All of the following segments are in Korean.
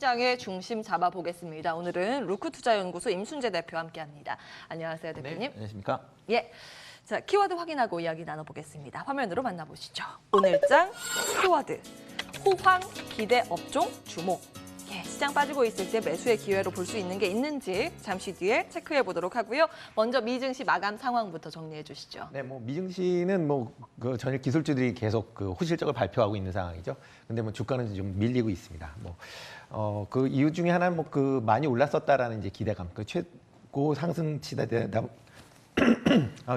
시장의 중심 잡아보겠습니다. 오늘은 루크투자연구소 임순재 대표와 함께합니다. 안녕하세요, 대표님. 네, 안녕하십니까? 예. 자, 키워드 확인하고 이야기 나눠보겠습니다. 화면으로 만나보시죠. 오늘장 키워드, 호황, 기대 업종, 주목. 예, 시장 빠지고 있을 때 매수의 기회로 볼 수 있는 게 있는지 잠시 뒤에 체크해 보도록 하고요. 먼저 미증시 마감 상황부터 정리해 주시죠. 네, 뭐 미증시는 그 전일 기술주들이 계속 그 호실적을 발표하고 있는 상황이죠. 근데 뭐 주가는 좀 밀리고 있습니다. 그 이유 중에 하나는 그 많이 올랐었다라는 이제 기대감, 그 최고 상승치다 되다.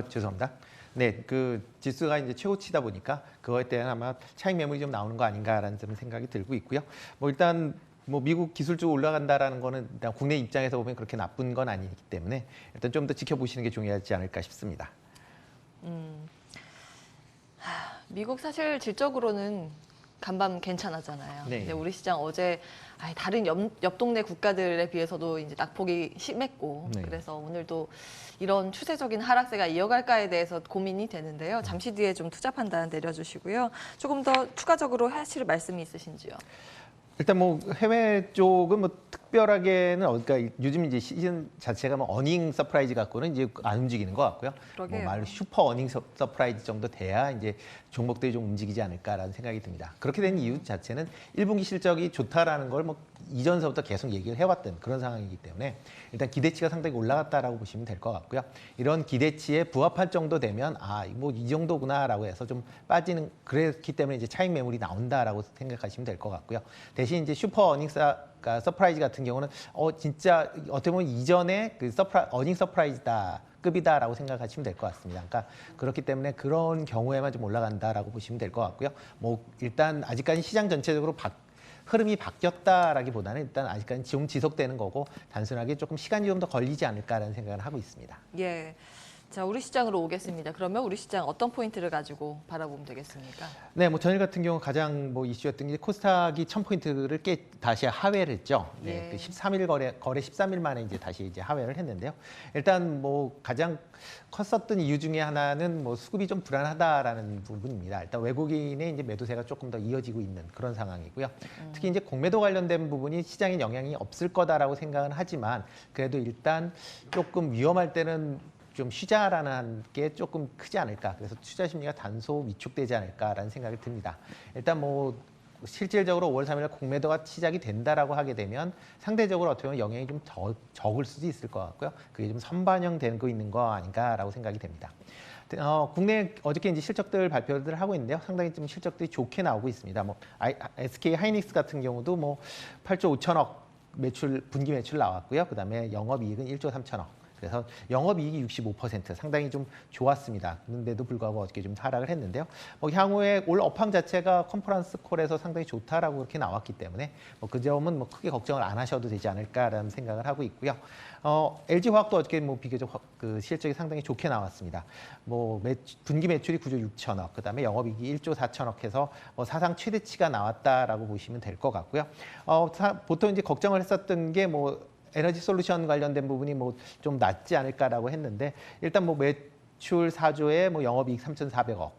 죄송합니다. 네, 그 지수가 이제 최고치다 보니까 그거에 대한 아마 차익 매물이 좀 나오는 거 아닌가라는 생각이 들고 있고요. 일단 미국 기술주 올라간다라는 거는 일단 국내 입장에서 보면 그렇게 나쁜 건 아니기 때문에 일단 좀 더 지켜보시는 게 중요하지 않을까 싶습니다. 미국 사실 질적으로는 간밤 괜찮았잖아요. 네. 근데 우리 시장 어제 다른 옆 동네 국가들에 비해서도 이제 낙폭이 심했고, 네. 그래서 오늘도 이런 추세적인 하락세가 이어갈까에 대해서 고민이 되는데요. 잠시 뒤에 좀 투자 판단 내려주시고요. 조금 더 추가적으로 하실 말씀이 있으신지요? 일단 해외 쪽은 특별하게는 그러니까 요즘 이제 시즌 자체가 어닝 서프라이즈 갖고는 이제 안 움직이는 것 같고요. 그러게요. 말로 슈퍼 어닝 서프라이즈 정도 돼야 이제 종목들이 좀 움직이지 않을까라는 생각이 듭니다. 그렇게 된 이유 자체는 1분기 실적이 좋다라는 걸 이전서부터 계속 얘기를 해왔던 그런 상황이기 때문에 일단 기대치가 상당히 올라갔다라고 보시면 될 것 같고요. 이런 기대치에 부합할 정도 되면 이 정도구나라고 해서 좀 빠지는, 그랬기 때문에 이제 차익 매물이 나온다라고 생각하시면 될 것 같고요. 대신 이제 슈퍼 어닝 서프라이즈 같은 경우는 진짜 어떻게 보면 이전에 그 어닝 서프라이즈다 급이다라고 생각하시면 될 것 같습니다. 그러니까 그렇기 때문에 그런 경우에만 좀 올라간다라고 보시면 될 것 같고요. 일단 아직까지 시장 전체적으로 흐름이 바뀌었다라기보다는 일단 아직까지 좀 지속되는 거고 단순하게 조금 시간이 좀 더 걸리지 않을까라는 생각을 하고 있습니다. 예. 자, 우리 시장으로 오겠습니다. 그러면 우리 시장 어떤 포인트를 가지고 바라보면 되겠습니까? 네, 전일 같은 경우 가장 이슈였던 게 코스닥이 1000포인트를 다시 하회를 했죠. 네, 예. 그 13일 거래 13일 만에 이제 다시 하회를 했는데요. 일단 가장 컸었던 이유 중에 하나는 수급이 좀 불안하다라는 부분입니다. 일단 외국인의 이제 매도세가 조금 더 이어지고 있는 그런 상황이고요. 특히 이제 공매도 관련된 부분이 시장에 영향이 없을 거다라고 생각은 하지만 그래도 일단 조금 위험할 때는 좀 쉬자라는 게 조금 크지 않을까. 그래서 투자 심리가 단소 위축되지 않을까라는 생각이 듭니다. 일단 실질적으로 5월 3일 공매도가 시작이 된다라고 하게 되면 상대적으로 어떻게 보면 영향이 좀 더 적을 수도 있을 것 같고요. 그게 좀 선반영되고 있는 거 아닌가라고 생각이 됩니다. 국내 어저께 이제 실적들 발표를 하고 있는데요. 상당히 좀 실적들이 좋게 나오고 있습니다. SK 하이닉스 같은 경우도 8조 5천억 분기 매출 나왔고요. 그다음에 영업이익은 1조 3천억. 그래서 영업이익이 65% 상당히 좀 좋았습니다. 그런데도 불구하고 어저께 좀 하락을 했는데요. 향후에 올 업황 자체가 컨퍼런스 콜에서 상당히 좋다라고 그렇게 나왔기 때문에 그 점은 크게 걱정을 안 하셔도 되지 않을까라는 생각을 하고 있고요. LG화학도 어저께 비교적 그 실적이 상당히 좋게 나왔습니다. 분기 매출이 9조 6천억, 그다음에 영업이익이 1조 4천억 해서 사상 최대치가 나왔다라고 보시면 될 것 같고요. 보통 이제 걱정을 했었던 게 에너지 솔루션 관련된 부분이 좀 낮지 않을까라고 했는데 일단 매출 4조에 영업이익 3,400억.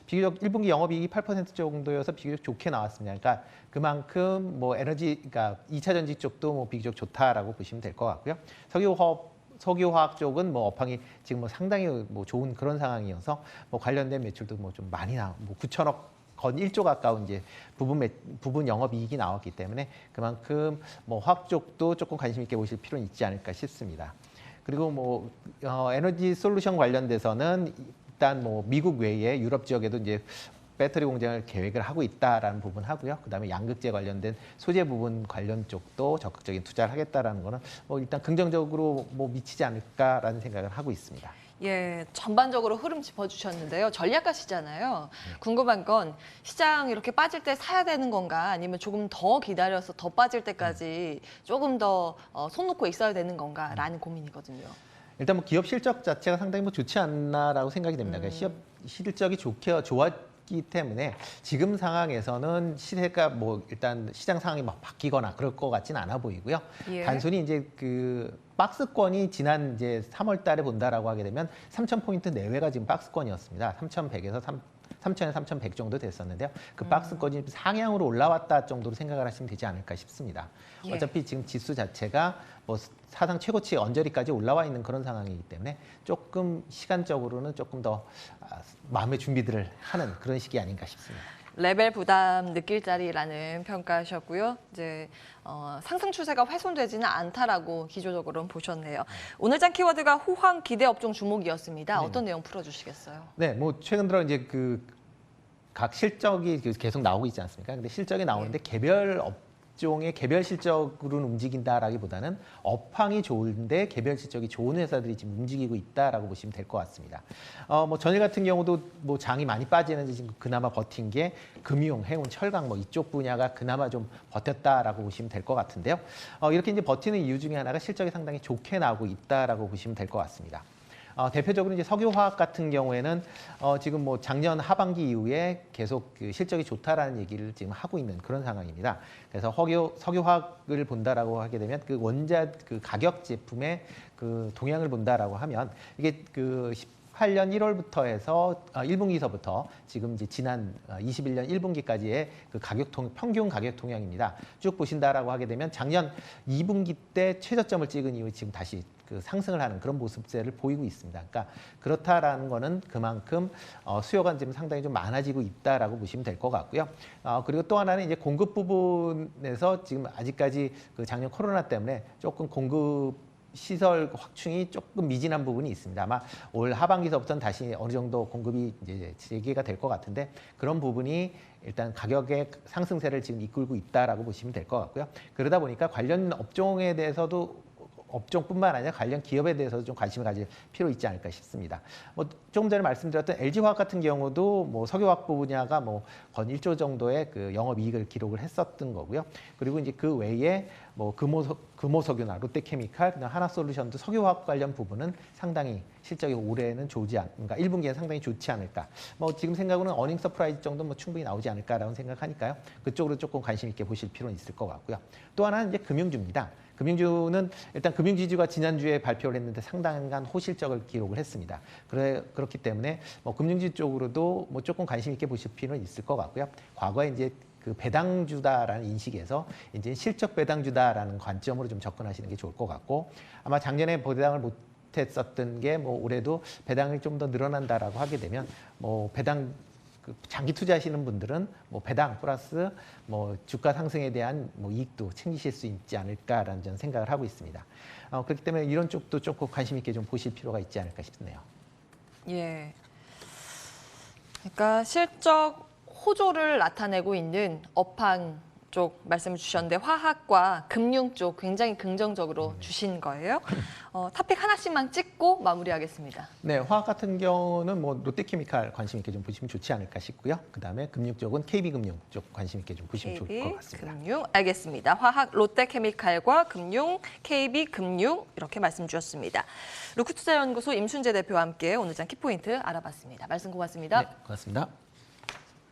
비교적 1분기 영업이익이 8% 정도여서 비교적 좋게 나왔습니다. 그러니까 그만큼 그러니까 2차 전지 쪽도 비교적 좋다라고 보시면 될 것 같고요. 석유화학 쪽은 업황이 지금 상당히 좋은 그런 상황이어서 관련된 매출도 좀 많이 9천억 건 1조 가까운 이제 부분 영업이익이 나왔기 때문에 그만큼 화학 쪽도 조금 관심 있게 보실 필요는 있지 않을까 싶습니다. 그리고 에너지 솔루션 관련돼서는 일단 미국 외에 유럽 지역에도 이제 배터리 공장을 계획을 하고 있다라는 부분 하고요. 그다음에 양극재 관련된 소재 부분 관련 쪽도 적극적인 투자를 하겠다라는 거는 일단 긍정적으로 미치지 않을까라는 생각을 하고 있습니다. 예, 전반적으로 흐름 짚어주셨는데요. 전략가시잖아요. 궁금한 건 시장 이렇게 빠질 때 사야 되는 건가 아니면 조금 더 기다려서 더 빠질 때까지 조금 더 손 놓고 있어야 되는 건가라는 고민이거든요. 일단 기업 실적 자체가 상당히 좋지 않나라고 생각이 됩니다. 그러니까 기업 실적이 좋았기 때문에 지금 상황에서는 시세가 일단 시장 상황이 바뀌거나 그럴 것 같지는 않아 보이고요. 예. 단순히 이제 박스권이 지난 이제 3월 달에 본다라고 하게 되면 3,000포인트 내외가 지금 박스권이었습니다. 3,100에서 3,000에 3,100 정도 됐었는데요. 그 박스권이 상향으로 올라왔다 정도로 생각을 하시면 되지 않을까 싶습니다. 예. 어차피 지금 지수 자체가 뭐 사상 최고치 언저리까지 올라와 있는 그런 상황이기 때문에 조금 시간적으로는 조금 더 마음의 준비들을 하는 그런 시기 아닌가 싶습니다. 레벨 부담 느낄 자리라는 평가하셨고요. 이제 상승 추세가 훼손되지는 않다라고 기조적으로는 보셨네요. 오늘장 키워드가 호황 기대 업종 주목이었습니다. 네. 어떤 내용 풀어주시겠어요? 네, 뭐 최근 들어 이제 각 실적이 계속 나오고 있지 않습니까? 근데 실적이 나오는데 개별 업종의 개별 실적으로는 움직인다라기보다는 업황이 좋은데 개별 실적이 좋은 회사들이 지금 움직이고 있다라고 보시면 될 것 같습니다. 뭐 전일 같은 경우도 뭐 장이 많이 빠지는데 지금 그나마 버틴 게 금융, 해운, 철강 뭐 이쪽 분야가 그나마 좀 버텼다라고 보시면 될 것 같은데요. 이렇게 이제 버티는 이유 중에 하나가 실적이 상당히 좋게 나오고 있다라고 보시면 될 것 같습니다. 대표적으로 이제 석유화학 같은 경우에는 지금 뭐 작년 하반기 이후에 계속 그 실적이 좋다라는 얘기를 지금 하고 있는 그런 상황입니다. 그래서 석유화학을 본다라고 하게 되면 그 원자 그 가격 제품의 그 동향을 본다라고 하면 이게 그 18년 1월부터 해서 1분기서부터 지금 이제 지난 21년 1분기까지의 그 평균 가격 동향입니다. 쭉 보신다라고 하게 되면 작년 2분기 때 최저점을 찍은 이후 지금 다시 그 상승을 하는 그런 모습세를 보이고 있습니다. 그러니까 그렇다라는 거는 그만큼 수요가 지금 상당히 좀 많아지고 있다라고 보시면 될 것 같고요. 그리고 또 하나는 이제 공급 부분에서 지금 아직까지 그 작년 코로나 때문에 조금 공급 시설 확충이 조금 미진한 부분이 있습니다. 아마 올 하반기서부터는 다시 어느 정도 공급이 이제 재개가 될 것 같은데 그런 부분이 일단 가격의 상승세를 지금 이끌고 있다라고 보시면 될 것 같고요. 그러다 보니까 관련 업종에 대해서도 업종뿐만 아니라 관련 기업에 대해서도 좀 관심을 가질 필요 있지 않을까 싶습니다. 뭐 조금 전에 말씀드렸던 LG화학 같은 경우도 뭐 석유화학 분야가 뭐 건 1조 정도의 그 영업이익을 기록을 했었던 거고요. 그리고 이제 그 외에 뭐 금호석유나 롯데케미칼, 그다음 하나솔루션도 석유화학 관련 부분은 상당히 실적이 올해는 그러니까 1분기에는 상당히 좋지 않을까. 뭐 지금 생각으로는 어닝 서프라이즈 정도 뭐 충분히 나오지 않을까라고 생각하니까요. 그쪽으로 조금 관심 있게 보실 필요는 있을 것 같고요. 또 하나는 이제 금융주입니다. 금융주는 일단 금융지주가 지난주에 발표를 했는데 상당한 호실적을 기록을 했습니다. 그렇기 때문에 뭐 금융지 쪽으로도 뭐 조금 관심 있게 보실 필요는 있을 것 같고요. 과거에 이제 그 배당주다라는 인식에서 이제 실적 배당주다라는 관점으로 좀 접근하시는 게 좋을 것 같고 아마 작년에 배당을 못했었던 게 뭐 올해도 배당이 좀 더 늘어난다라고 하게 되면 뭐 배당 장기 투자하시는 분들은 뭐 배당 플러스 뭐 주가 상승에 대한 뭐 이익도 챙기실 수 있지 않을까라는 저는 생각을 하고 있습니다. 그렇기 때문에 이런 쪽도 조금 관심 있게 좀 보실 필요가 있지 않을까 싶네요. 예. 그러니까 실적 호조를 나타내고 있는 업황 쪽 말씀을 주셨는데 화학과 금융 쪽 굉장히 긍정적으로 주신 거예요. 토픽 하나씩만 찍고 마무리하겠습니다. 네, 화학 같은 경우는 뭐 롯데케미칼 관심 있게 좀 보시면 좋지 않을까 싶고요. 그다음에 금융 쪽은 KB금융 쪽 관심 있게 좀 보시면 좋을 것 같습니다. 금융 알겠습니다. 화학 롯데케미칼과 금융, KB금융 이렇게 말씀 주셨습니다. 루크투자연구소 임순재 대표와 함께 오늘장 키포인트 알아봤습니다. 말씀 고맙습니다. 네, 고맙습니다.